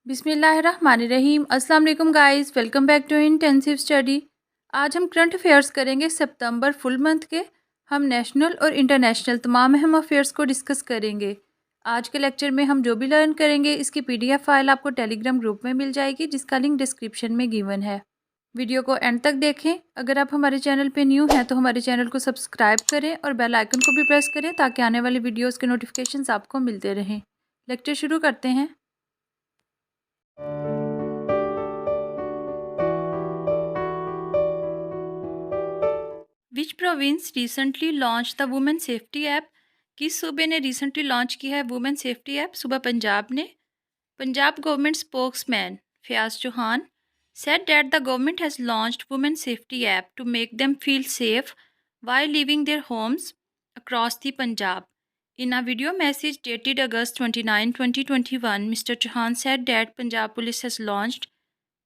बिस्मिल्लाहिर्रहमानिर्रहीम। अस्सलाम वालेकुम guys, welcome back to intensive study. आज हम करंट अफेयर्स करेंगे सितंबर फुल मंथ के। हम नेशनल और इंटरनेशनल तमाम अहम अफेयर्स को डिस्कस करेंगे। आज के लेक्चर में हम जो भी लर्न करेंगे इसकी पीडीएफ फाइल आपको टेलीग्राम ग्रुप में मिल जाएगी, जिसका लिंक डिस्क्रिप्शन में गिवन है। वीडियो को एंड तक देखें। अगर आप हमारे चैनल पे न्यू हैं तो हमारे चैनल को सब्सक्राइब करें और बेल आइकन को भी प्रेस करें ताकि आने वाली वीडियोज़ के नोटिफिकेशंस आपको मिलते रहें। लेक्चर शुरू करते हैं। विच province recently launch the women safety app? किस सूबे ने रिसेंटली लॉन्च की है वुमेन सेफ्टी ऐप? सूबा पंजाब ने। Punjab government spokesman Fayaz Chauhan said that the government has launched women safety app to make them feel safe while leaving their homes across the Punjab. In a video message dated August 29, 2021, Mr. Chauhan said that Punjab Police has launched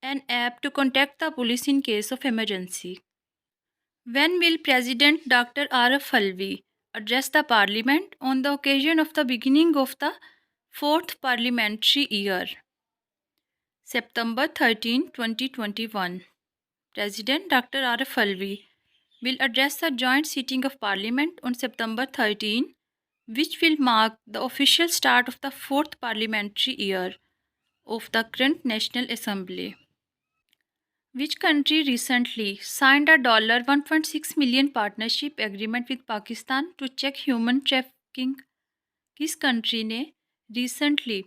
an app to contact the police in case of emergency. When will President Dr. Arif Alvi address the Parliament on the occasion of the beginning of the fourth parliamentary year? September 13, 2021. President Dr. Arif Alvi will address the joint sitting of Parliament on September 13, which will mark the official start of the fourth parliamentary year of the current National Assembly. Which country recently signed a $1.6 million partnership agreement with Pakistan to check human trafficking? किस country ने recently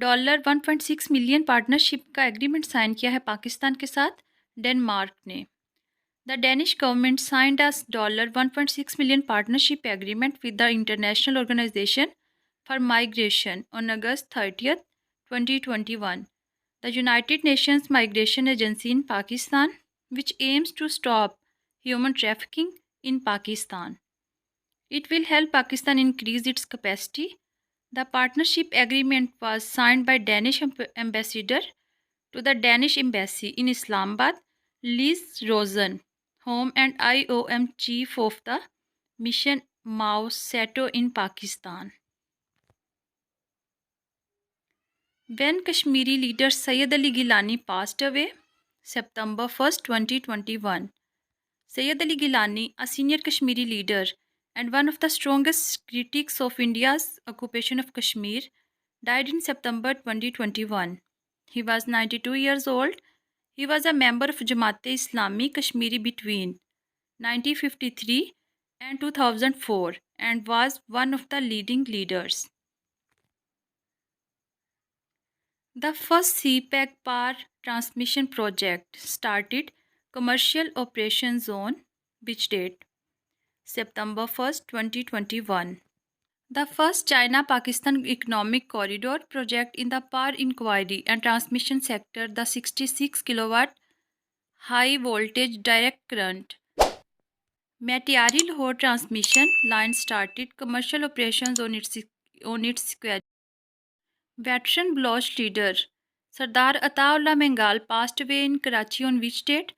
$1.6 million partnership का agreement sign किया है पाकिस्तान के साथ? Denmark ने। The Danish government signed a $1.6 million partnership agreement with the international organization for migration on August 30, 2021. The United Nations Migration Agency in Pakistan, which aims to stop human trafficking in Pakistan. It will help Pakistan increase its capacity. The partnership agreement was signed by Danish ambassador to the Danish embassy in Islamabad, Liz Rosen, Home and IOM chief of the mission Mao Seto in Pakistan. When Kashmiri leader Sayyid Ali Gilani passed away, September 1st, 2021. Sayyid Ali Gilani, a senior Kashmiri leader and one of the strongest critics of India's occupation of Kashmir, died in September 2021. He was 92 years old. He was a member of Jamaat-e-Islami Kashmiri between 1953 and 2004 and was one of the leading leaders. The first CPEC power transmission project started commercial operations on which date? September 1st, 2021. The first China-Pakistan Economic Corridor project in the power inquiry and transmission sector, the 66 kilowatt high voltage direct current Matiari Lahore transmission line started commercial operations on its schedule. Veteran Baloch leader Sardar Ataullah Mengal passed away in Karachi on which date?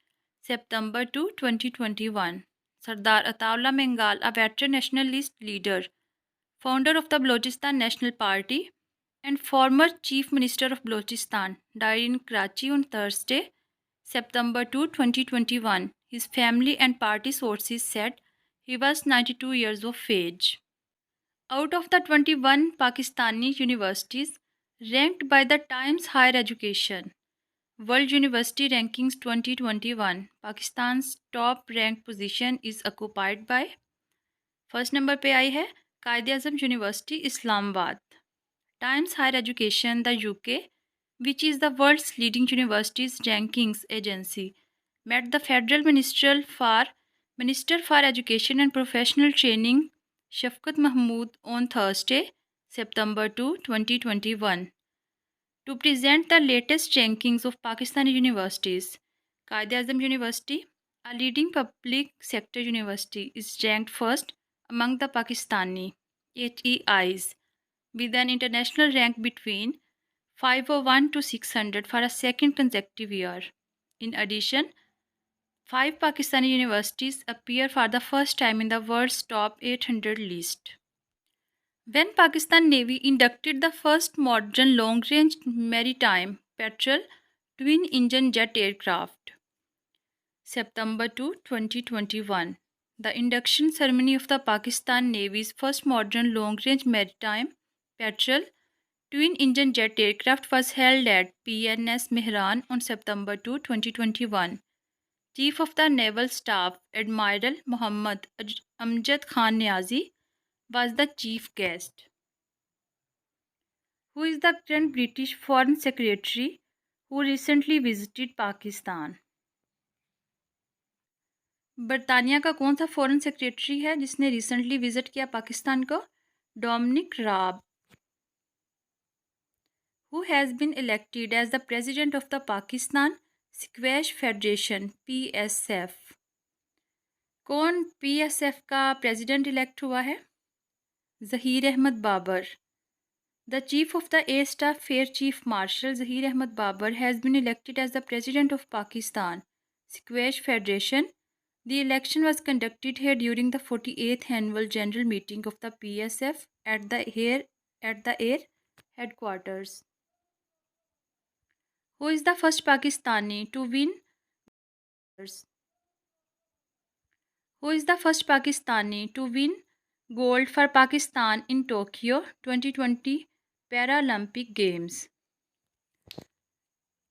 September 2, 2021. Sardar Ataullah Mengal, a veteran nationalist leader, founder of the Balochistan National Party, and former Chief Minister of Balochistan, died in Karachi on Thursday, September 2, 2021. His family and party sources said he was 92 years of age. Out of the 21 Pakistani universities ranked by the Times Higher Education World University Rankings 2021, Pakistan's top ranked position is occupied by first number पे आई है Quaid Azam university Islamabad. Times higher education the UK, which is the world's leading universities rankings agency, met the Federal Minister for Education and Professional Training Shafqat Mahmood on Thursday, September 2, 2021, to present the latest rankings of Pakistani universities. Qaid-e-Azam University, a leading public sector university, is ranked first among the Pakistani HEIs with an international rank between 501 to 600 for a second consecutive year. In addition, 5 Pakistani universities appear for the first time in the world's top 800 list. When Pakistan Navy inducted the first modern long-range maritime patrol twin-engine jet aircraft, September 2, 2021. The induction ceremony of the Pakistan Navy's first modern long-range maritime patrol twin-engine jet aircraft was held at PNS Mehran on September 2, 2021. Chief of the Naval Staff Admiral Muhammad Amjad Khan Niazi was the chief guest. Who is the current British Foreign Secretary who recently visited Pakistan? बरतानिया का कौन सा foreign secretary है जिसने recently visit किया पाकिस्तान को? Dominic राब. Who has been elected as the president of the Pakistan Squash Federation PSF? कौन PSF का प्रेसिडेंट इलेक्ट हुआ है? Zaheer Ahmad Babar. The chief of the Air Staff Air Chief Marshal Zahir Ahmad Babar has been elected as the president of Pakistan Squash Federation. The election was conducted here during the 48th annual general meeting of the PSF at the Air headquarters. Who is the first Pakistani to win? Who is the first Pakistani to win gold for Pakistan in Tokyo 2020 Paralympic Games?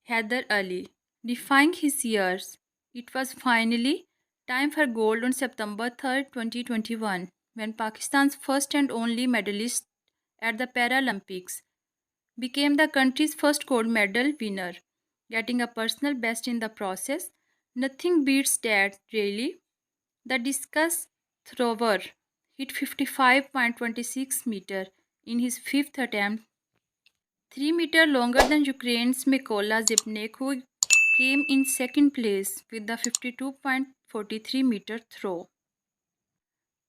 Haider Ali. Defying his years, it was finally time for gold on September 3rd, 2021, when Pakistan's first and only medalist at the Paralympics became the country's first gold medal winner, getting a personal best in the process. Nothing beats that, really. The discus thrower hit 55.26 meter in his fifth attempt, 3 meter longer than Ukraine's Mykola Zipnek, who came in second place with the 52.43 meter throw.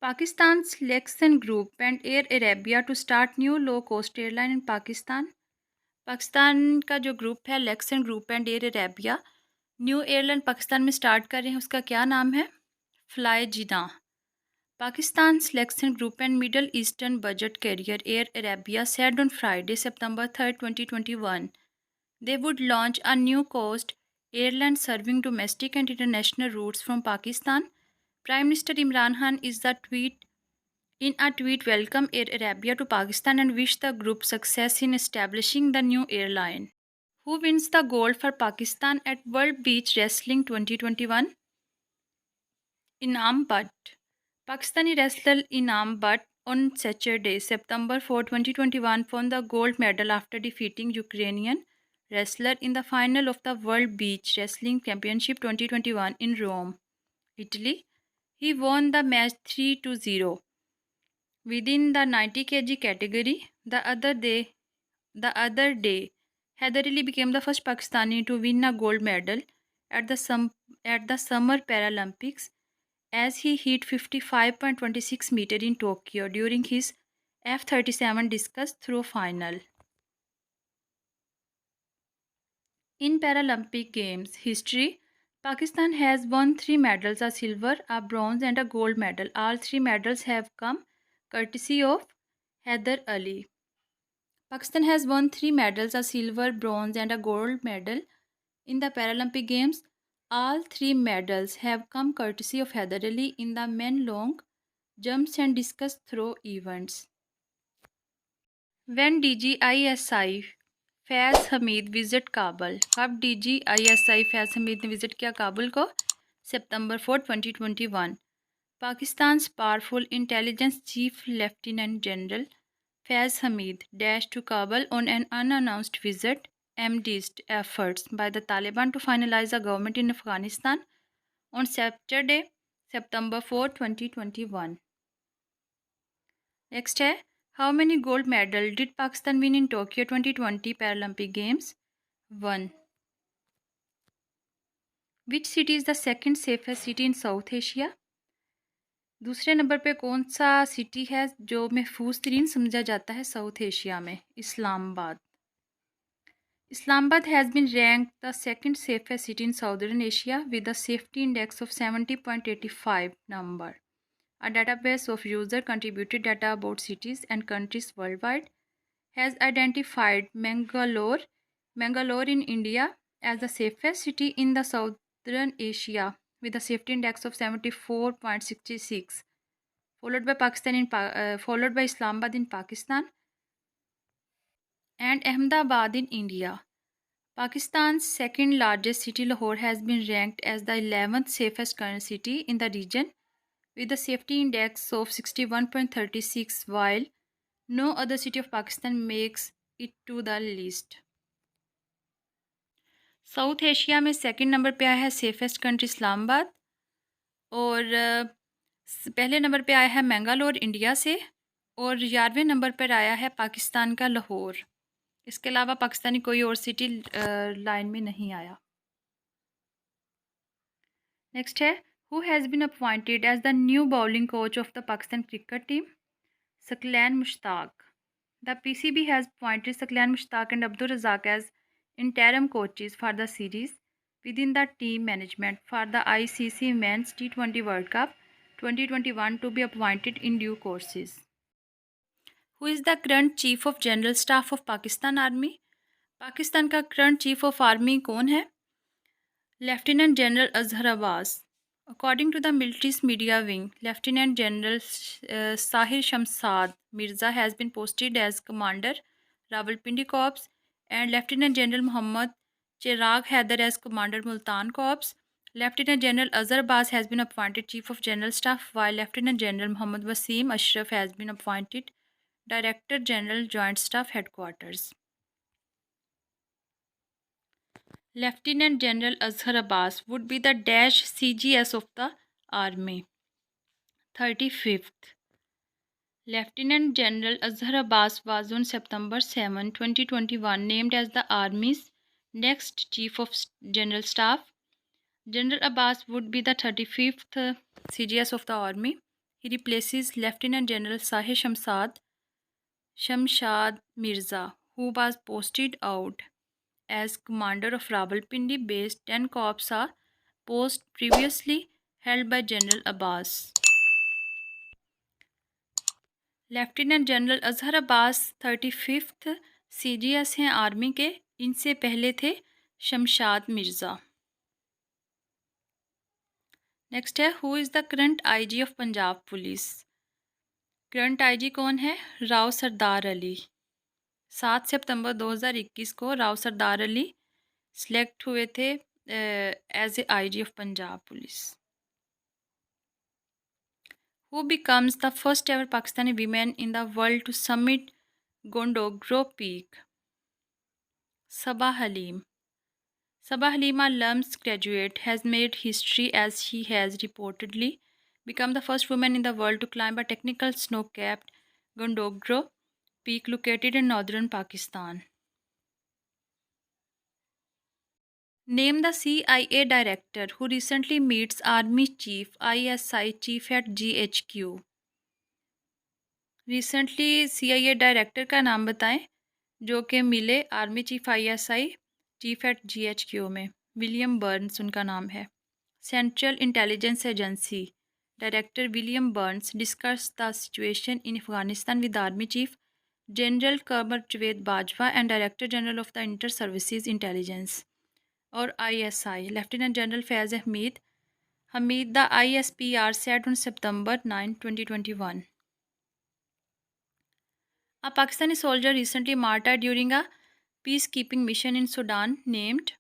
Pakistan's Lexan Group and Air Arabia to start new low-cost airline in Pakistan. Pakistan का जो group है Luxon group and air Arabia new airline Pakistan में start कर रहे हैं. उसका क्या नाम है? Fly Jinnah. Pakistan Selection Group and Middle Eastern budget carrier Air Arabia said on Friday, September 3rd, 2021, they would launch a new coast airline serving domestic and international routes from Pakistan. Prime Minister Imran Khan is the tweet welcomed Air Arabia to Pakistan and wished the group success in establishing the new airline. Who wins the gold for Pakistan at World Beach Wrestling 2021? Inam Butt. Pakistani wrestler Inam Butt on Saturday, September 4, 2021 won the gold medal after defeating Ukrainian wrestler in the final of the World Beach Wrestling Championship 2021 in Rome, Italy. He won the match 3-0. Within the 90 kg category, the other day, Haider Ali became the first Pakistani to win a gold medal at the Summer Paralympics, as he hit 55.26 meter in Tokyo during his F-37 discus throw final. In Paralympic Games history, Pakistan has won 3 medals, a silver, a bronze and a gold medal. All 3 medals have come courtesy of Haider Ali. Pakistan has won 3 medals, a silver, bronze and a gold medal in the Paralympic Games. All 3 medals have come courtesy of Haider Ali in the men long jumps and discus throw events. When DGISI Faiz Hamid visit Kabul. कब DGISI फैज़ हमीद ने visit किया काबुल को? September 4, 2021. Pakistan's powerful intelligence chief Lieutenant General Faiz Hamid dashed to Kabul on an unannounced visit amidst efforts by the Taliban to finalize a government in Afghanistan on Saturday, September 4, 2021. Next है, how many gold medals did Pakistan win in Tokyo 2020 Paralympic Games? 1. Which city is the second safest city in South Asia? दूसरे number पे कौन सा city है जो महफूज तरीन समझा जाता है साउथ एशिया में? Islamabad. Islamabad has been ranked the second safest city in Southern Asia with a safety index of 70.85 number. a database of user-contributed data about cities and countries worldwide, has identified Mangalore in India as the safest city in the Southern Asia with a safety index of 74.66, followed by Islamabad in Pakistan and Ahmedabad in India. Pakistan's second largest city, Lahore, has been ranked as the 11th safest current city in the region with a safety index of 61.36, while no other city of Pakistan makes it to the list. South Asia में second number पे आया है safest country Islamabad और पहले number पे आया है मैंगालोर India से और 11वें नंबर पर आया है पाकिस्तान का लाहौर। इसके अलावा पाकिस्तानी कोई और सिटी लाइन में नहीं आया। नेक्स्ट है who has been appointed as the new bowling coach of the Pakistan cricket team? Saqlain Mushtaq. The PCB has appointed Saqlain Mushtaq and Abdul Razzaq as interim coaches for the series within the team management for the ICC Men's T20 World Cup 2021 to be appointed in due courses. Who is the current Chief of General Staff of Pakistan Army? Pakistan का current chief of army कौन है? Lieutenant general Azhar Abbas. According to the military's media wing, Lieutenant General Sahir Shamsad Mirza has been posted as Commander Rawalpindi Corps and Lieutenant General Muhammad Chirag Haider as Commander Multan Corps. Lieutenant General Azhar Abbas has been appointed Chief of General Staff, while Lieutenant General Muhammad Wasim Ashraf has been appointed Director General Joint Staff Headquarters. Lieutenant General Azhar Abbas would be the dash CGS of the Army. 35th. Lieutenant General Azhar Abbas was on September 7, 2021 named as the Army's next Chief of General Staff. General Abbas would be the 35th CGS of the Army. He replaces Lieutenant General Sahir Shamshad Mirza, who was posted out as commander of Rawalpindi based 10 corps, a post previously held by General Abbas. Lieutenant general Azhar Abbas 35th CGS हैं army के। इनसे पहले थे Shamshad Mirza. Next है who is the current IG of Punjab police? Current IG कौन है? राव सरदार अली। 7 सितंबर 2021 को राव सरदार Ali select हुए थे as a IG of Punjab police. Who becomes the first ever Pakistani woman in the world to summit Gondogro Peak? Sabah Halim. Sabah Halim, a LUMS graduate, has made history as she has reportedly become the first woman in the world to climb a technical snow-capped Gondogro Peak located in northern Pakistan. Name the CIA director who recently meets Army Chief ISI Chief at GHQ. Recently CIA director का नाम बताएं जो कि मिले army chief ISI chief at GHQ में। William Burns उनका नाम है। Central intelligence agency director William Burns discuss the situation in Afghanistan with army chief general Qamar Javed Bajwa and director general of the inter services intelligence और ISI lieutenant general Faiz Hameed the ISPR said on September 9, 2021. A Pakistani soldier recently martyred during a peacekeeping mission in Sudan named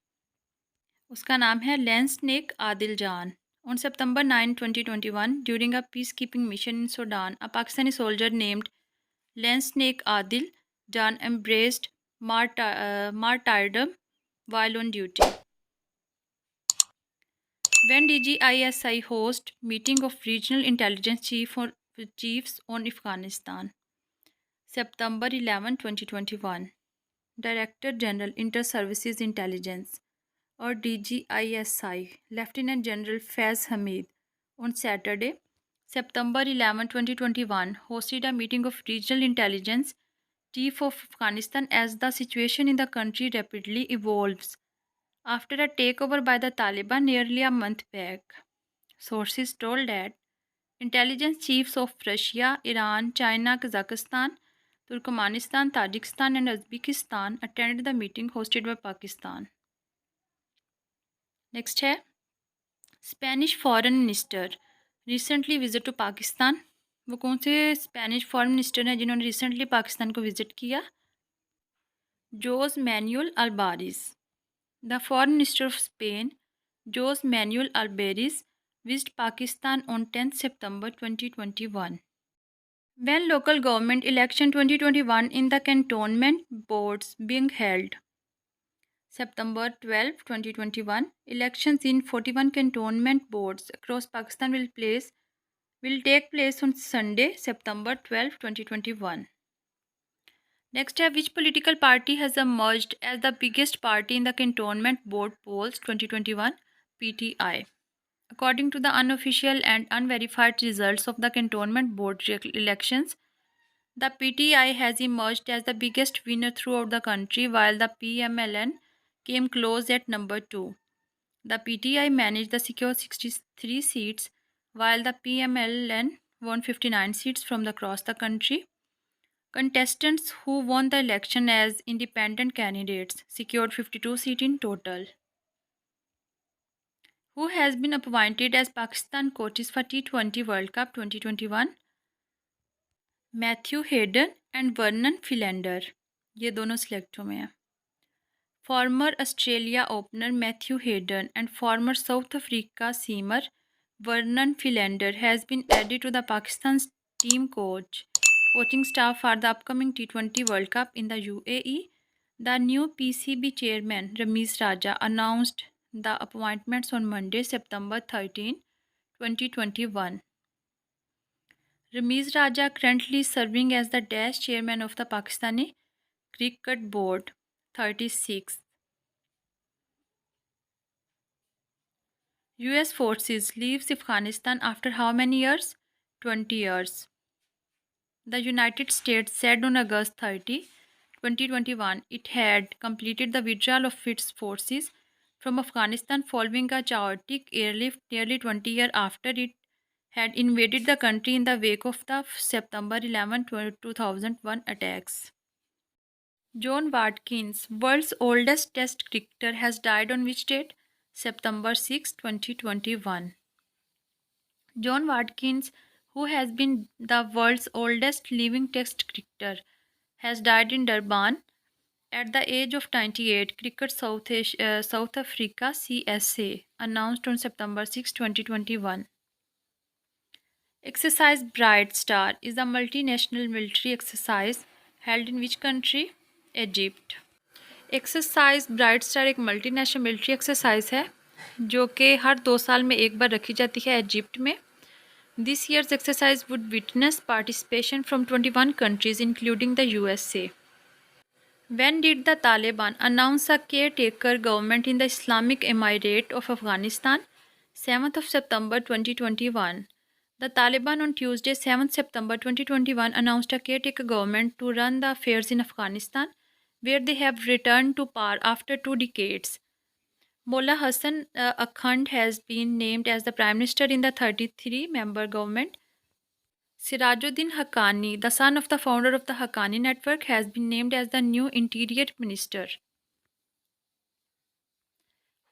उसका नाम है लेंसनेक आदिल जान. On September 9, 2021, during a peacekeeping mission in Sudan, a Pakistani soldier named Lensnake Adil Jan embraced martyrdom while on duty. When DGISI host meeting of regional intelligence chiefs on Afghanistan? September 11, 2021. Director General Inter-Services Intelligence or DGISI Lieutenant General Faiz Hamid on Saturday, September 11, 2021 hosted a meeting of regional intelligence chief of Afghanistan as the situation in the country rapidly evolves after a takeover by the Taliban nearly a month back. Sources told that Intelligence chiefs of Russia, Iran, China, Kazakhstan, Turkmenistan, Tajikistan, and Uzbekistan attended the meeting hosted by Pakistan. Next है Spanish foreign minister recently visit to Pakistan. वो कौन से Spanish foreign minister हैं जिन्होंने recently Pakistan को visit किया? Jose Manuel Albares. The foreign minister of Spain Jose Manuel Albares visited Pakistan on 10th September 2021. When local government election 2021 in the cantonment boards being held. September 12, 2021, elections in 41 cantonment boards across Pakistan will take place on Sunday, September 12, 2021. Next, which political party has emerged as the biggest party in the cantonment board polls 2021? PTI. According to the unofficial and unverified results of the cantonment board elections, the PTI has emerged as the biggest winner throughout the country, while the PMLN came close at number 2. The PTI managed to secure 63 seats, while the PMLN won 59 seats from across the country. Contestants who won the election as independent candidates secured 52 seats in total. Who has been appointed as Pakistan coaches for T20 World Cup 2021? Matthew Hayden and Vernon Philander. ये दोनों select हुए हैं. Former Australia opener Matthew Hayden and former South Africa seamer Vernon Philander has been added to the Pakistan team coaching staff for the upcoming T20 World Cup in the UAE. The new PCB chairman Ramiz Raja announced the appointments on Monday, September 13, 2021. Ramiz Raja currently serving as the Dash chairman of the Pakistani Cricket Board. 36. US forces leaves Afghanistan after how many years? 20 years. The United States said on August 30, 2021, it had completed the withdrawal of its forces from Afghanistan following a chaotic airlift nearly 20 years after it had invaded the country in the wake of the September 11, 2001 attacks. John Watkins, world's oldest Test cricketer, has died on which date? September 6, 2021. John Watkins, who has been the world's oldest living Test cricketer, has died in Durban at the age of 98. Cricket South Africa CSA announced on September 6, 2021. Exercise Bright Star is a multinational military exercise held in which country? Egypt. Exercise bright star एक multinational military exercise है जो कि हर 2 साल में एक बार रखी जाती है इजिप्ट में. This years exercise would witness participation from 21 countries including the USA. When did the Taliban announce a caretaker government in the Islamic Emirate of Afghanistan? 7th of September 2021. The Taliban on Tuesday, 7th September 2021, announced a caretaker government to run the affairs in Afghanistan, where they have returned to power after 2 decades. Mullah Hassan Akhund has been named as the Prime Minister in the 33-member government. Sirajuddin Haqqani, the son of the founder of the Haqqani Network, has been named as the new Interior Minister.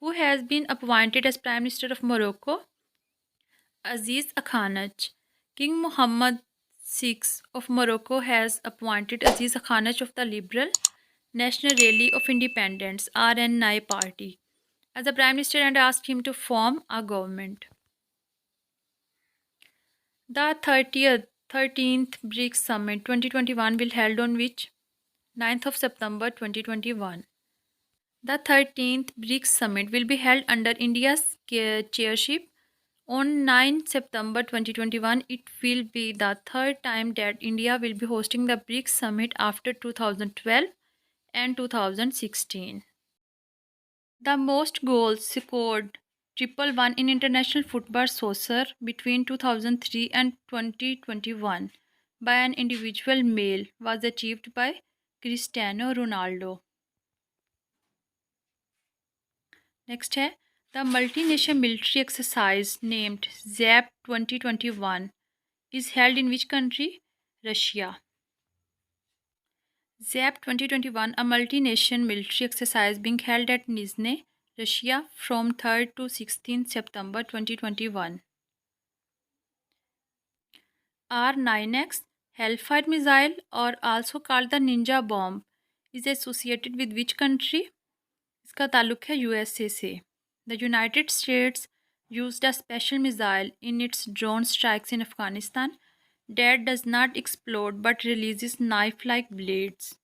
Who has been appointed as Prime Minister of Morocco? Aziz Akhanach. King Mohammed VI of Morocco has appointed Aziz Akhanach of the Liberal National Rally of Independence (RNI) party as the Prime Minister and asked him to form a government. The 13th BRICS Summit 2021 will held on which? 9th of September 2021. The 13th BRICS Summit will be held under India's chairship on 9 September 2021. It will be the third time that India will be hosting the BRICS Summit after 2012 and 2016. The most goals scored won in international football saucer between 2003 and 2021 by an individual male was achieved by Cristiano Ronaldo. Next है the multinational military exercise named ZAP 2021 is held in which country? Russia. ZAP 2021, a multi-nation military exercise being held at Nizhny, Russia from 3rd to 16th September 2021. R-9X Hellfire missile, or also called the Ninja bomb, is associated with which country? इसका ताल्लुक है USA से. The United States used a special missile in its drone strikes in Afghanistan that does not explode but releases knife-like blades.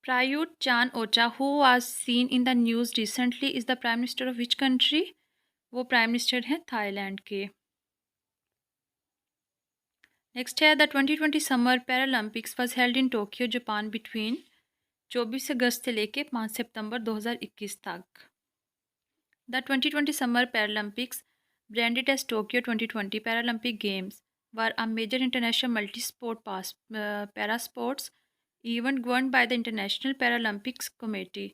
Prayut Chan-o-cha, who was seen in the news recently, is the Prime Minister of which country? वो Prime Minister हैं Thailand के. Next है the 2020 summer Paralympics was held in Tokyo Japan between 24 अगस्त से लेके 5 सितंबर 2021 तक. The 2020 summer Paralympics branded as Tokyo 2020 Paralympic games were a major international multi sport para sports event governed by the International Paralympics Committee.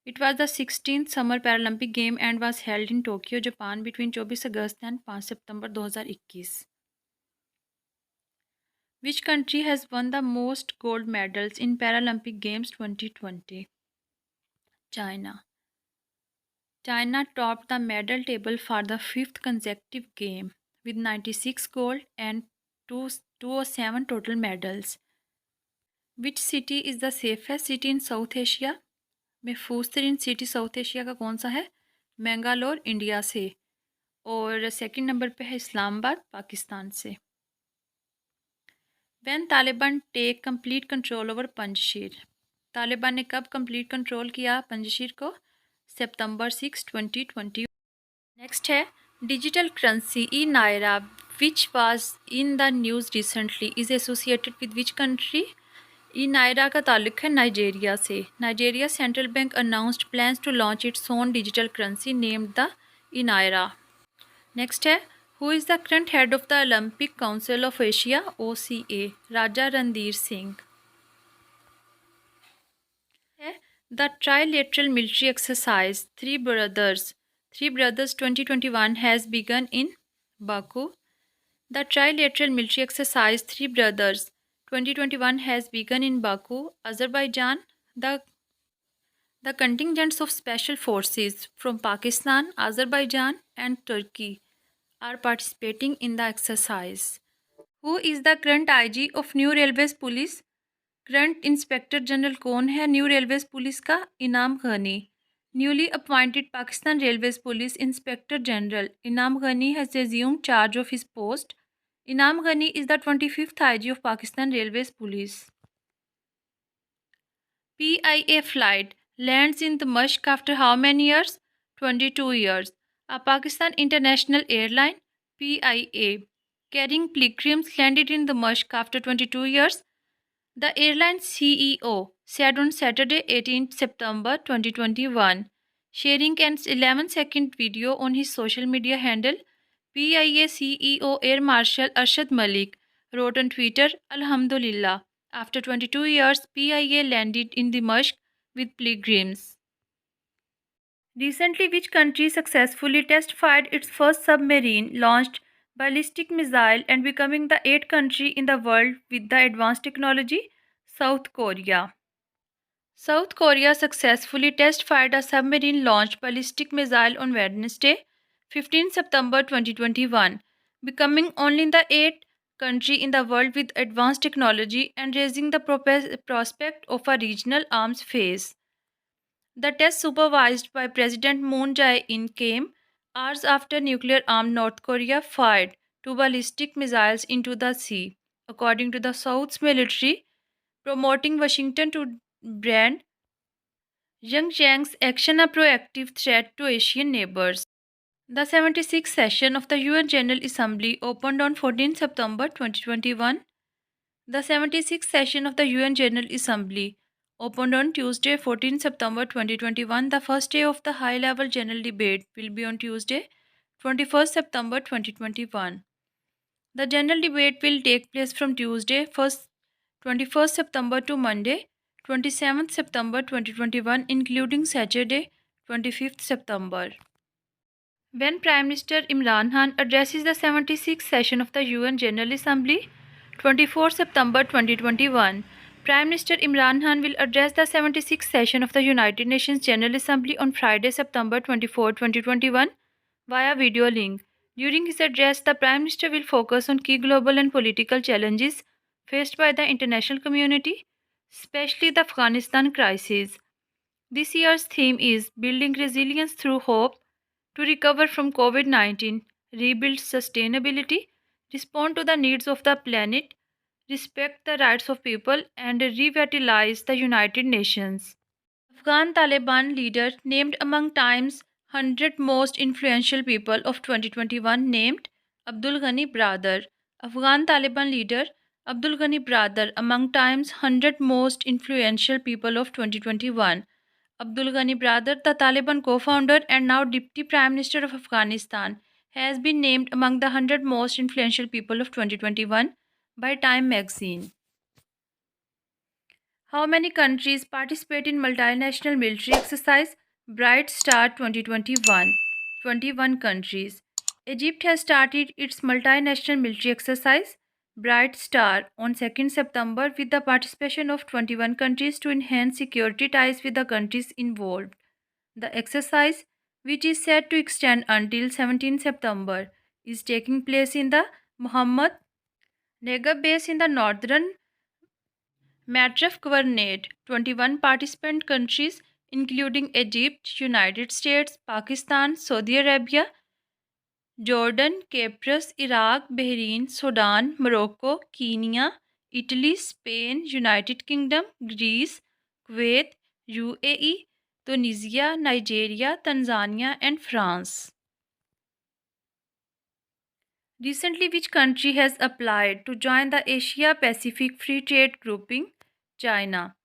It was the 16th Summer Paralympic Game and was held in Tokyo, Japan between 24 August and 5 सितंबर 2021. Which country has won the most gold medals in Paralympic Games 2020? China. China topped the medal table for the 5th consecutive game with 96 gold and 207 total medals. Which city is the safest city in South Asia? महफूज तरीन city south Asia का कौन सा है? मैंगालोर India से. और second number पे है इस्लामाबाद पाकिस्तान से. When Taliban take complete control over Panjshir, Taliban ने कब कंप्लीट कंट्रोल किया पंजशीर को? सितंबर 6, 2020. नेक्स्ट है digital currency e Naira which was in the news recently is associated with which country? E Naira का ताल्लुक है नाइजेरिया से. Nigeria central bank announced plans to launch its own digital currency named the e Naira. Next है who is the current head of the Olympic council of Asia OCA? Raja Randhir Singh. The trilateral military exercise three brothers 2021 has begun in Baku. The trilateral military exercise three brothers 2021 has begun in Baku, Azerbaijan. The contingents of special forces from Pakistan, Azerbaijan, and Turkey are participating in the exercise. Who is the current IG of New Railways Police? Current Inspector General कौन है New Railways Police का? इनाम Ghani. Newly appointed Pakistan Railways Police Inspector General Inam Ghani has assumed charge of his post. Inam Ghani is the 25th IG of Pakistan Railways Police. PIA flight lands in Damashq after how many years? 22 years. A Pakistan International Airline PIA carrying pilgrims landed in Damashq after 22 years. The airline's CEO said on Saturday 18 September 2021, sharing an 11-second video on his social media handle. PIA CEO Air Marshal Arshad Malik wrote on Twitter, Alhamdulillah, after 22 years, PIA landed in Dimashq with pilgrims. Recently, which country successfully test-fired its first submarine, launched ballistic missile, and becoming the 8th country in the world with the advanced technology? South Korea. South Korea successfully test-fired a submarine-launched ballistic missile on Wednesday, 15 September 2021, becoming only the 8th country in the world with advanced technology and raising the prospect of a regional arms phase. The test, supervised by President Moon Jae-in, came hours after nuclear-armed North Korea fired two ballistic missiles into the sea, according to the South's military, promoting Washington to brand Pyongyang's action a proactive threat to Asian neighbors. The 76th session of the UN General Assembly opened on 14 September 2021. The 76th session of the UN General Assembly opened on Tuesday, 14 September 2021. The first day of the high-level general debate will be on Tuesday, 21st September 2021. The general debate will take place from Tuesday, 21st September to Monday, 27th September 2021, including Saturday, 25th September. When Prime Minister Imran Khan addresses the 76th session of the UN General Assembly, 24 September 2021, Prime Minister Imran Khan will address the 76th session of the United Nations General Assembly on Friday, September 24, 2021, via video link. During his address, the Prime Minister will focus on key global and political challenges faced by the international community, especially the Afghanistan crisis. This year's theme is Building Resilience Through Hope to recover from COVID 19, rebuild sustainability, respond to the needs of the planet, respect the rights of people, and revitalize the United Nations. Afghan Taliban leader named among Time's 100 most influential people of 2021 named Abdul Ghani Brother. Afghan Taliban leader Abdul Ghani Brother among Time's 100 most influential people of 2021. Abdul Ghani Brother, the Taliban co-founder and now Deputy Prime Minister of Afghanistan, has been named among the 100 most influential people of 2021 by Time magazine. How many countries participate in multinational military exercise? Bright Star 2021. 21 countries. Egypt has started its multinational military exercise Bright Star on 2nd September with the participation of 21 countries to enhance security ties with the countries involved. The exercise, which is set to extend until 17 September, is taking place in the Mohammed Negab base in the northern Matraf Governorate. 21 participant countries, including Egypt, United States, Pakistan, Saudi Arabia, Jordan, Cyprus, Iraq, Bahrain, Sudan, Morocco, Kenya, Italy, Spain, United Kingdom, Greece, Kuwait, UAE, Tunisia, Nigeria, Tanzania, and France. Recently, which country has applied to join the Asia Pacific Free Trade Grouping? China.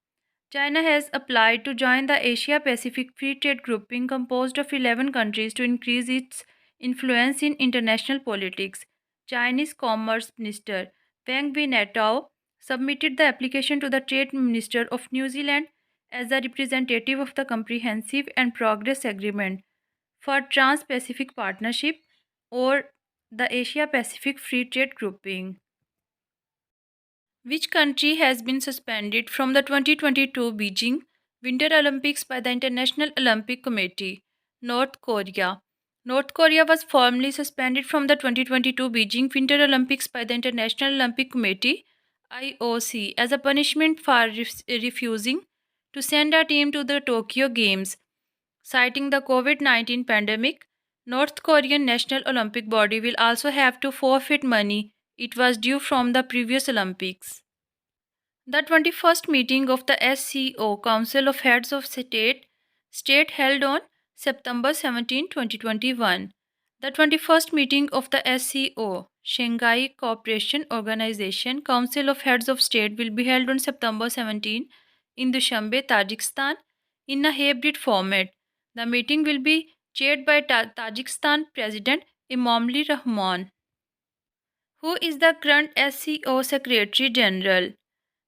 China has applied to join the Asia Pacific Free Trade Grouping composed of 11 countries to increase its influence in international politics. Chinese Commerce Minister Wang Binatao submitted the application to the Trade Minister of New Zealand as a representative of the Comprehensive and Progress Agreement for Trans-Pacific Partnership, or the Asia Pacific Free Trade Grouping. Which country has been suspended from the 2022 Beijing Winter Olympics by the International Olympic Committee? North Korea. North Korea was formally suspended from the 2022 Beijing Winter Olympics by the International Olympic Committee (IOC) as a punishment for refusing to send a team to the Tokyo Games. Citing the COVID-19 pandemic, North Korean National Olympic Body will also have to forfeit money it was due from the previous Olympics. The 21st meeting of the SCO Council of Heads of State held on September 17, 2021. The 21st meeting of the SCO Shanghai Cooperation Organization Council of Heads of State will be held on September 17 in Dushanbe, Tajikistan in a hybrid format. The meeting will be chaired by Tajikistan President Imomali Rahman. Who is the current SCO Secretary General?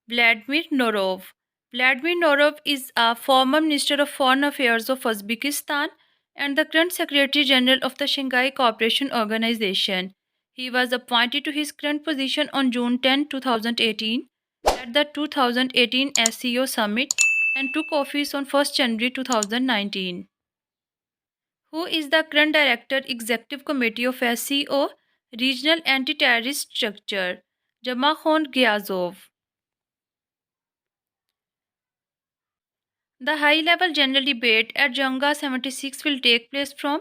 Vladimir Norov. Vladimir Norov is a former Minister of Foreign Affairs of Uzbekistan and the current Secretary General of the Shanghai Cooperation Organization. He was appointed to his current position on June 10, 2018 at the 2018 SCO Summit and took office on 1st January 2019. Who is the current Director Executive Committee of SCO Regional Anti-Terrorist Structure? Jamakhon Ghiazov. The high-level general debate at Jungha 76 will take place from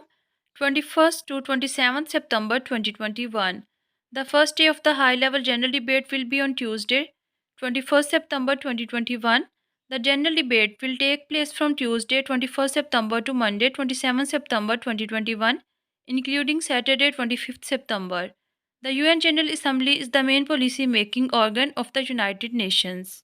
21st to 27th September 2021. The first day of the high-level general debate will be on Tuesday, 21st September 2021. The general debate will take place from Tuesday, 21st September to Monday, 27th September 2021, including Saturday, 25th September. The UN General Assembly is the main policy-making organ of the United Nations.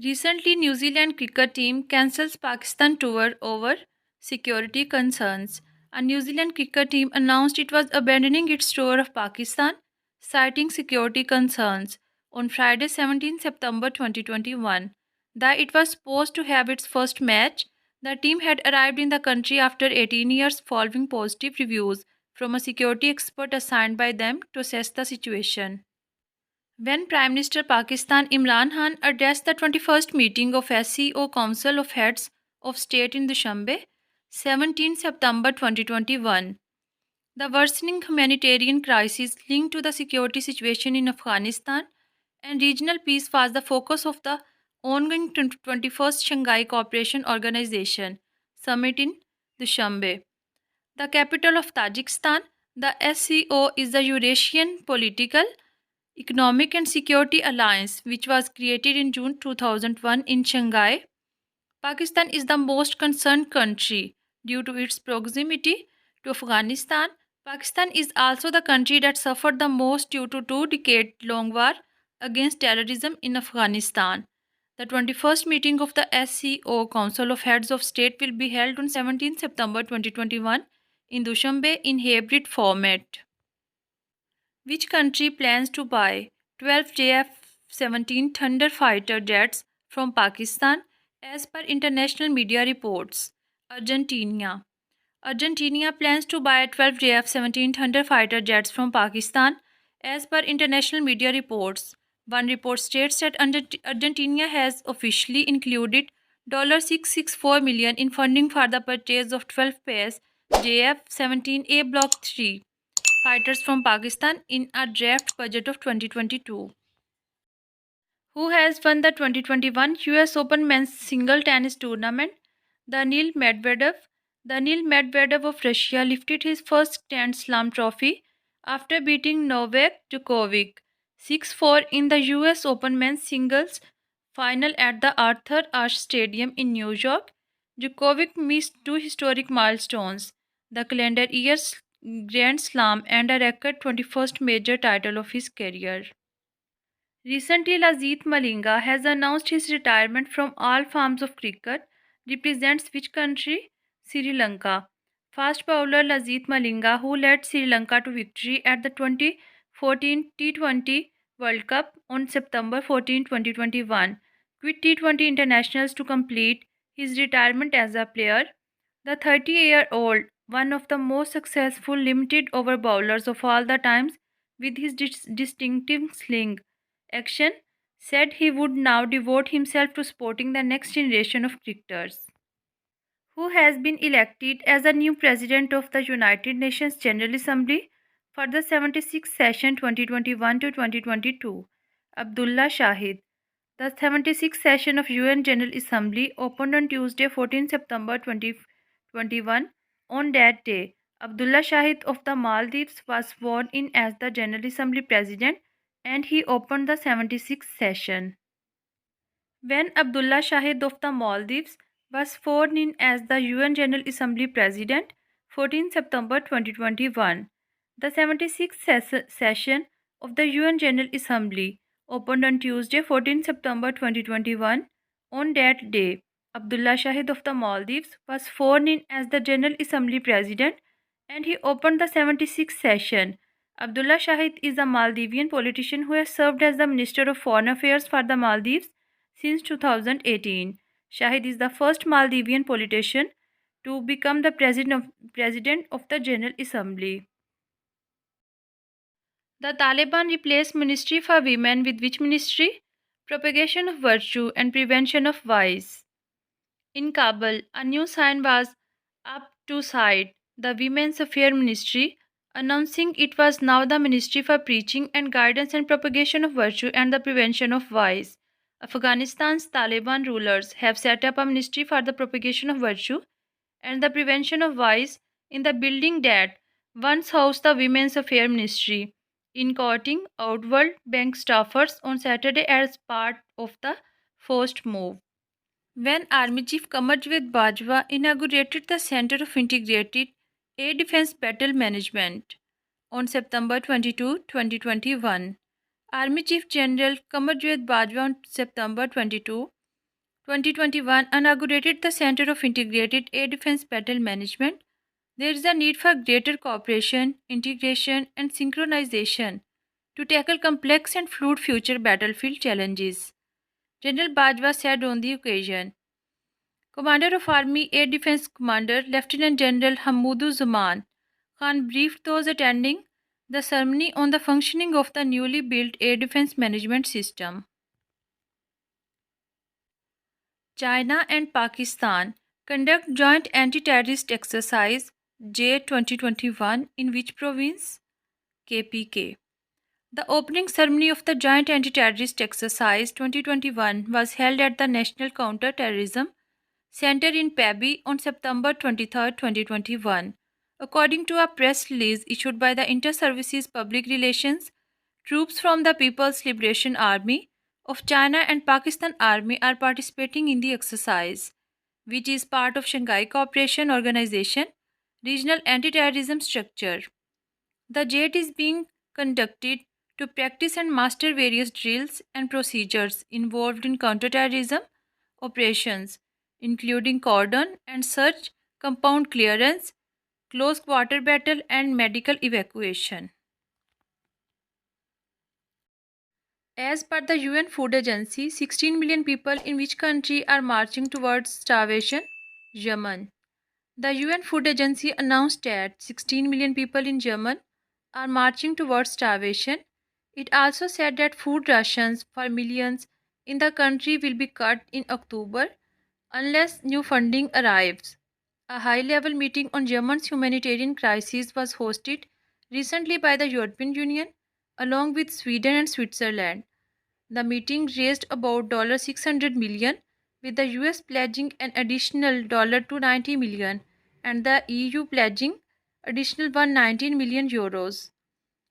Recently, New Zealand cricket team cancels Pakistan tour over security concerns. A New Zealand cricket team announced it was abandoning its tour of Pakistan, citing security concerns, on Friday, 17 September 2021. It was supposed to have its first match, The team had arrived in the country after 18 years following positive reviews from a security expert assigned by them to assess the situation. When Prime Minister Pakistan Imran Khan addressed the 21st meeting of SCO Council of Heads of State in Dushanbe, 17 September 2021, the worsening humanitarian crisis linked to the security situation in Afghanistan and regional peace was the focus of the ongoing 21st Shanghai Cooperation Organization summit in Dushanbe, the capital of Tajikistan. The SCO is the Eurasian Political, Economic and Security Alliance, which was created in June 2001 in Shanghai. Pakistan is the most concerned country due to its proximity to Afghanistan. Pakistan is also the country that suffered the most due to two-decade-long war against terrorism in Afghanistan. The 21st meeting of the SCO Council of Heads of State will be held on 17 September 2021 in Dushanbe in hybrid format. Which country plans to buy 12 JF-17 Thunder fighter jets from Pakistan as per international media reports? Argentina. Argentina plans to buy 12 JF-17 Thunder fighter jets from Pakistan as per international media reports. One report states that Argentina has officially included $664 million in funding for the purchase of 12 pairs JF-17A Block 3 fighters from Pakistan in a draft budget of 2022. Who has won the 2021 US Open men's single tennis tournament? Daniil Medvedev. Daniil Medvedev of Russia lifted his first Grand Slam trophy after beating Novak Djokovic 6-4 in the US Open men's singles final at the Arthur Ashe Stadium in New York. Djokovic missed two historic milestones, the calendar year's Grand Slam and a record 21st major title of his career. Recently, Lasith Malinga has announced his retirement from all forms of cricket. Represents which country? Sri Lanka. Fast bowler Lasith Malinga, who led Sri Lanka to victory at the 2014 T20 World Cup on September 14, 2021, quit T20 internationals to complete his retirement as a player. The 30-year-old, one of the most successful limited over bowlers of all the times, with his distinctive sling action, said he would now devote himself to supporting the next generation of cricketers. Who has been elected as the new president of the United Nations General Assembly for the 76th session 2021 to 2022? Abdullah Shahid. The 76th session of UN General Assembly opened on Tuesday 14 September 2021. On that day, Abdullah Shahid of the Maldives was sworn in as the General Assembly President and he opened the 76th session. When Abdullah Shahid of the Maldives was sworn in as the UN General Assembly President, 14 September 2021, the 76th session of the UN General Assembly opened on Tuesday, 14 September 2021. On that day, Abdullah Shahid of the Maldives was sworn in as the General Assembly President and he opened the 76th session. Abdullah Shahid is a Maldivian politician who has served as the Minister of Foreign Affairs for the Maldives since 2018. Shahid is the first Maldivian politician to become the president of the General Assembly. The Taliban replaced Ministry for Women with which ministry? Propagation of Virtue and Prevention of Vice. In Kabul, a new sign was up to cite the Women's Affairs Ministry, announcing it was now the Ministry for Preaching and Guidance and Propagation of Virtue and the Prevention of Vice. Afghanistan's Taliban rulers have set up a ministry for the propagation of virtue and the prevention of vice in the building that once housed the Women's Affairs Ministry, in courting Outworld Bank staffers on Saturday as part of the forced move. When Army Chief Kamarjaved Bajwa inaugurated the Center of Integrated Air Defense Battle Management on September 22, 2021, Army Chief General Kamarjaved Bajwa on September 22, 2021 inaugurated the Center of Integrated Air Defense Battle Management. There is a need for greater cooperation, integration, and synchronization to tackle complex and fluid future battlefield challenges, General Bajwa said on the occasion. Commander of Army Air Defense Commander Lieutenant General Hammouduzzaman Khan briefed those attending the ceremony on the functioning of the newly built air defense management system. China and Pakistan conduct joint anti-terrorist exercise J 2021 in which province? KPK. The opening ceremony of the Joint Anti-Terrorist Exercise 2021 was held at the National Counter-Terrorism Center in Pabi on September 23, 2021. According to a press release issued by the Inter-Services Public Relations, troops from the People's Liberation Army of China and Pakistan Army are participating in the exercise, which is part of Shanghai Cooperation Organization regional anti-terrorism structure. The JET is being conducted to practice and master various drills and procedures involved in counterterrorism operations, including cordon and search, compound clearance, close quarter battle, and medical evacuation. As per the UN Food Agency, 16 million people in which country are marching towards starvation? Yemen. The UN Food Agency announced that 16 million people in Yemen are marching towards starvation. It also said that food rations for millions in the country will be cut in October unless new funding arrives. A high level meeting on Yemen's humanitarian crisis was hosted recently by the European Union along with Sweden and Switzerland. The meeting raised about $600 million, with the US pledging an additional $290 million and the EU pledging additional 119 million euros.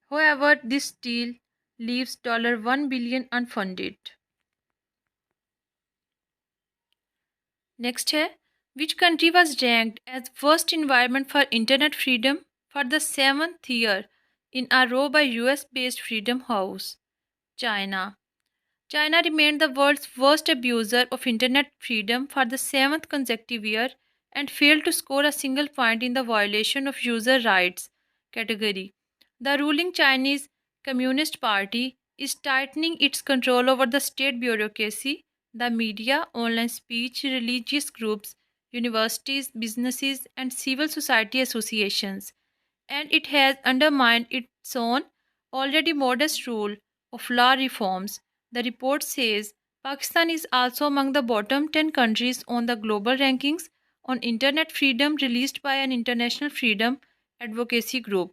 However, this still leaves $1 billion unfunded. Next है, which country was ranked as worst environment for internet freedom for the 7th year in a row by US-based Freedom House? China. China remained the world's worst abuser of internet freedom for the 7th consecutive year and failed to score a single point in the violation of user rights category. The ruling Chinese Communist Party is tightening its control over the state bureaucracy, the media, online speech, religious groups, universities, businesses, and civil society associations, and it has undermined its own already modest rule of law reforms. The report says Pakistan is also among the bottom 10 countries on the global rankings on internet freedom released by an international freedom advocacy group.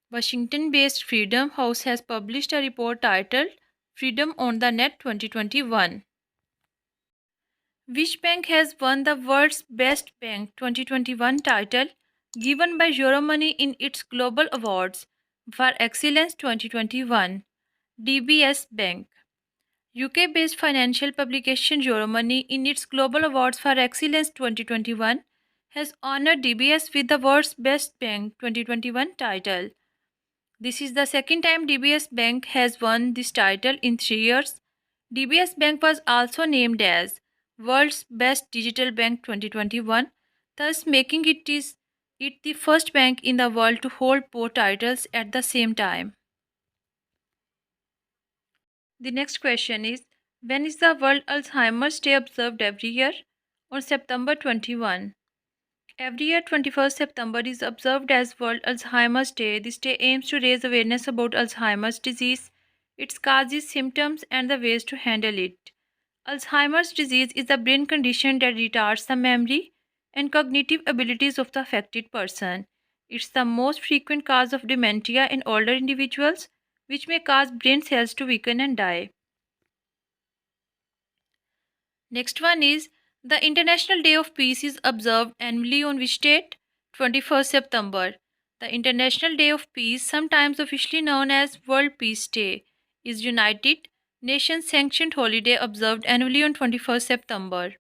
Washington based Freedom House has published a report titled Freedom on the Net 2021. Which bank has won the World's Best Bank 2021 title given by Euromoney in its Global Awards for Excellence 2021? DBS Bank. UK based financial publication Euromoney, in its Global Awards for Excellence 2021, has honored DBS with the World's Best Bank 2021 title. This is the second time DBS Bank has won this title in 3 years. DBS Bank was also named as World's Best Digital Bank 2021, thus making it the first bank in the world to hold both titles at the same time. The next question is, when is the World Alzheimer's Day observed every year? On September 21. Every year, 21st September is observed as World Alzheimer's Day. This day aims to raise awareness about Alzheimer's disease, its causes, symptoms, and the ways to handle it. Alzheimer's disease is a brain condition that retards the memory and cognitive abilities of the affected person. It's the most frequent cause of dementia in older individuals, which may cause brain cells to weaken and die. Next one is, the International Day of Peace is observed annually on which date? 21st September. The International Day of Peace, sometimes officially known as World Peace Day, is United Nations sanctioned holiday observed annually on 21st September.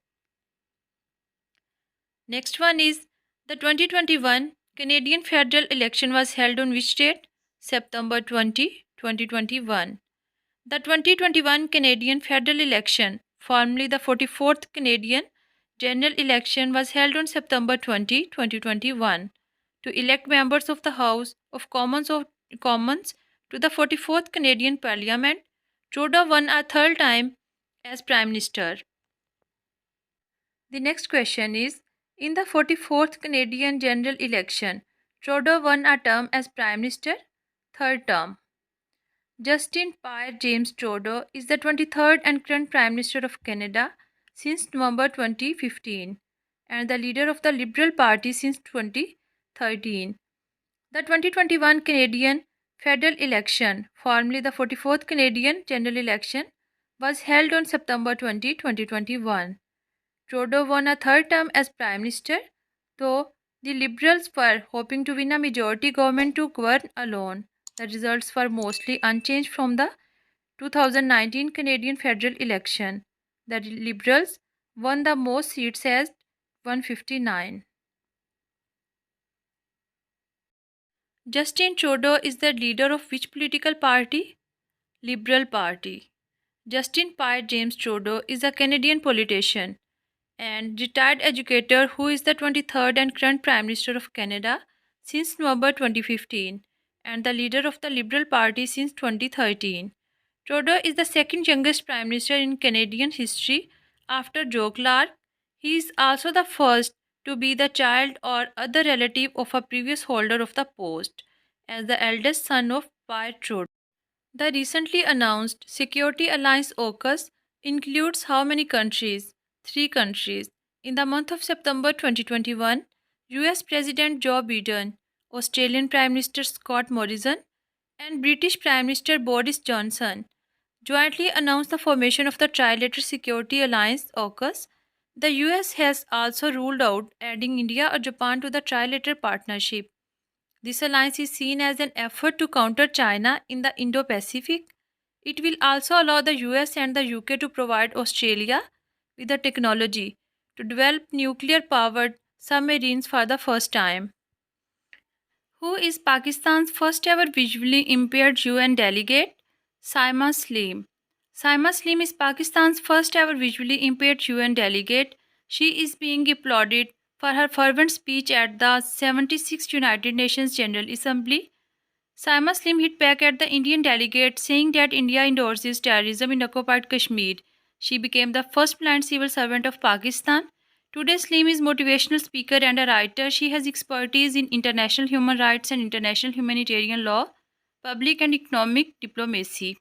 Next one is, the 2021 Canadian federal election was held on which date? September 20, 2021. The 2021 Canadian federal election, formerly the 44th Canadian general election, was held on September 20, 2021 to elect members of the House of Commons to the 44th Canadian Parliament. Trudeau won a third time as Prime Minister. The next question is, in the 44th Canadian general election, Trudeau won a term as Prime Minister, third term. Justin Pierre James Trudeau is the 23rd and current Prime Minister of Canada since November 2015 and the leader of the Liberal Party since 2013. The 2021 Canadian federal election, formerly the 44th Canadian general election, was held on September 20, 2021. Trudeau won a third term as Prime Minister, though the Liberals were hoping to win a majority government to govern alone. The results were mostly unchanged from the 2019 Canadian federal election. The Liberals won the most seats as 159. Justin Trudeau is the leader of which political party? Liberal Party. Justin Pierre James Trudeau is a Canadian politician and retired educator who is the 23rd and current Prime Minister of Canada since November 2015 and the leader of the Liberal Party since 2013. Trudeau is the second youngest Prime Minister in Canadian history after Joe Clark. He is also the first to be the child or other relative of a previous holder of the post, as the eldest son of Pierre Trudeau. The recently announced Security Alliance AUKUS includes how many countries? Three countries. In the month of September 2021, US President Joe Biden, Australian Prime Minister Scott Morrison, and British Prime Minister Boris Johnson jointly announced the formation of the Trilateral Security Alliance AUKUS. The US has also ruled out adding India or Japan to the trilateral partnership. This alliance is seen as an effort to counter China in the Indo Pacific. It will also allow the US and the UK to provide Australia with the technology to develop nuclear powered submarines for the first time. Who is Pakistan's first ever visually impaired UN delegate? Saima Saleem. Saima Saleem is Pakistan's first ever visually impaired UN delegate. She is being applauded for her fervent speech at the 76th United Nations General Assembly. Saima Saleem hit back at the Indian delegate, saying that India endorses terrorism in occupied Kashmir. She became the first blind civil servant of Pakistan. Today, Saleem is motivational speaker and a writer. She has expertise in international human rights and international humanitarian law, public and economic diplomacy.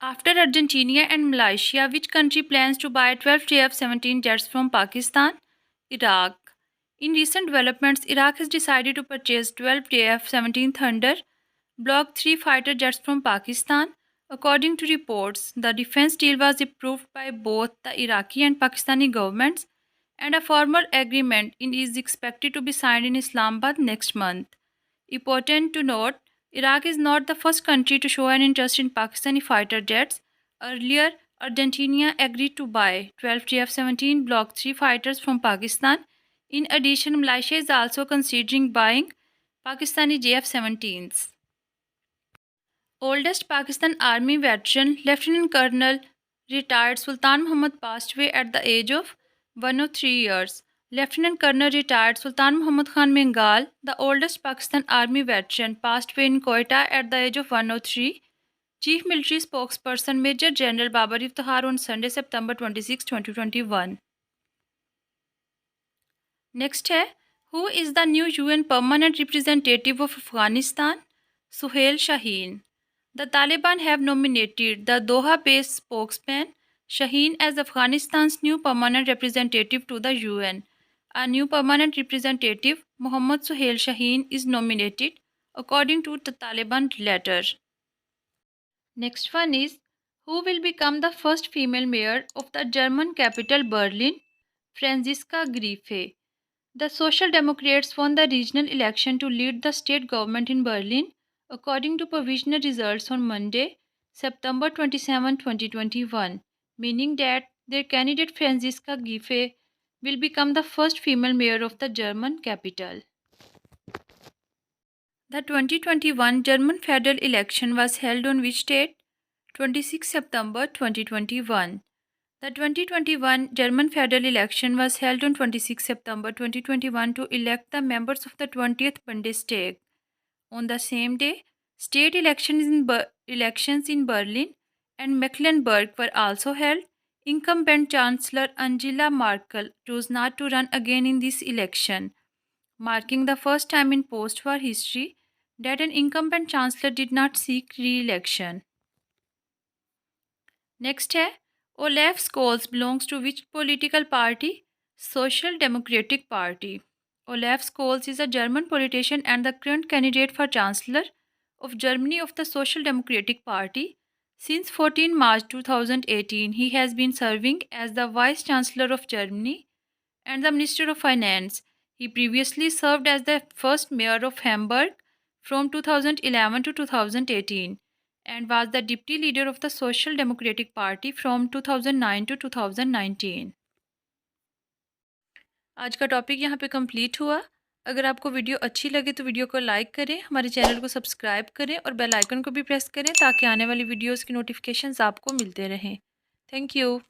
After Argentina and Malaysia, which country plans to buy 12 JF-17 jets from Pakistan? Iraq. In recent developments, Iraq has decided to purchase 12 JF-17 Thunder Block 3 fighter jets from Pakistan. According to reports, the defense deal was approved by both the Iraqi and Pakistani governments, and a formal agreement is expected to be signed in Islamabad next month. Important to note, Iraq is not the first country to show an interest in Pakistani fighter jets. Earlier, Argentina agreed to buy 12 JF-17 Block 3 fighters from Pakistan. In addition, Malaysia is also considering buying Pakistani JF-17s. Oldest Pakistan Army veteran, Lieutenant Colonel retired Sultan Muhammad passed away at the age of 103 years. Lieutenant Colonel retired Sultan Muhammad Khan Mengal, the oldest Pakistan Army veteran, passed away in Quetta at the age of 103. Chief Military Spokesperson Major General Babar Iftikhar on Sunday, September 26, 2021. Next है, who is the new UN Permanent Representative of Afghanistan? Suhail Shaheen. The Taliban have nominated the Doha-based spokesman Shaheen as Afghanistan's new permanent representative to the UN. A new permanent representative, Mohammad Suhail Shaheen, is nominated according to the Taliban letter. Next one is, who will become the first female mayor of the German capital Berlin? Franziska Griefe. The Social Democrats won the regional election to lead the state government in Berlin, according to provisional results on Monday, September 27, 2021, meaning that their candidate Franziska Giffey will become the first female mayor of the German capital. The 2021 German federal election was held on which date? 26 September 2021. The 2021 German federal election was held on 26 September 2021 to elect the members of the 20th Bundestag. On the same day, state elections in Berlin and Mecklenburg were also held. Incumbent Chancellor Angela Merkel chose not to run again in this election, marking the first time in post war history that an incumbent chancellor did not seek re election. Next है Olaf Scholz belongs to which political party? Social Democratic Party. Olaf Scholz is a German politician and the current candidate for Chancellor of Germany of the Social Democratic Party. Since 14 March 2018, he has been serving as the Vice Chancellor of Germany and the Minister of Finance. He previously served as the first mayor of Hamburg from 2011 to 2018 and was the deputy leader of the Social Democratic Party from 2009 to 2019. आज का topic यहाँ पे complete हुआ। अगर आपको video अच्छी लगे तो वीडियो को लाइक करें, हमारे चैनल को सब्सक्राइब करें और बेल आइकन को भी प्रेस करें ताकि आने वाली वीडियोस की नोटिफिकेशंस आपको मिलते रहें। Thank you.